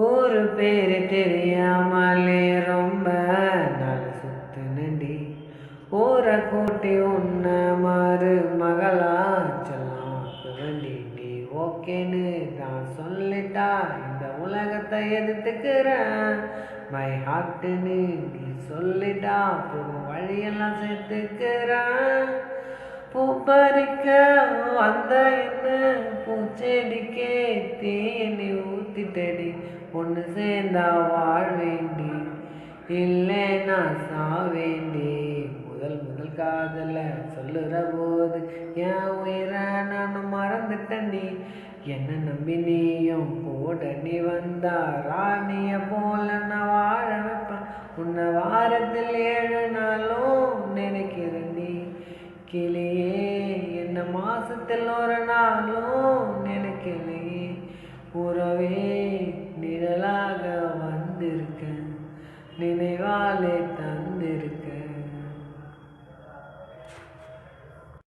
ஒரு பேரு தெரியாமலே ரொம்ப நாள் சுத்துனண்டி. ஊரை கூட்டி உன்ன மருமகளா செல்லாக்குவண்டி. நீ ஓகேன்னு நான் சொல்லிட்டா இந்த உலகத்தை எதிர்த்துக்கிறேன். மை ஹார்ட்டுன்னு நீ சொல்லிட்டா போகும் வழியெல்லாம் சேர்த்துக்கிறேன். பூ பறிக்க வந்த என்ன பூச்செடிக்கே தீனி ஊத்திட்டடி. ஒன்று சேர்ந்தா வாழ்வேண்டி, இல்லைன்னா சாவேண்டி. முதல் முதல் காதல சொல்லுற போது என் உயிரை நான் மறந்துட்டண்டி. என்ன நம்பி நீயும் கூட நீ வந்தா ராணிய போல நான் வாழ வைப்பேன். உன்னை வாரத்தில் 7 நாளும் நினைக்கிறேன்டி. கிளியே என்ன மாசத்தில் ஒரு நாளும் நினைக்கலையே. உறவே நிழலாக வந்திருக்க, நினைவாலே தந்திருக்க.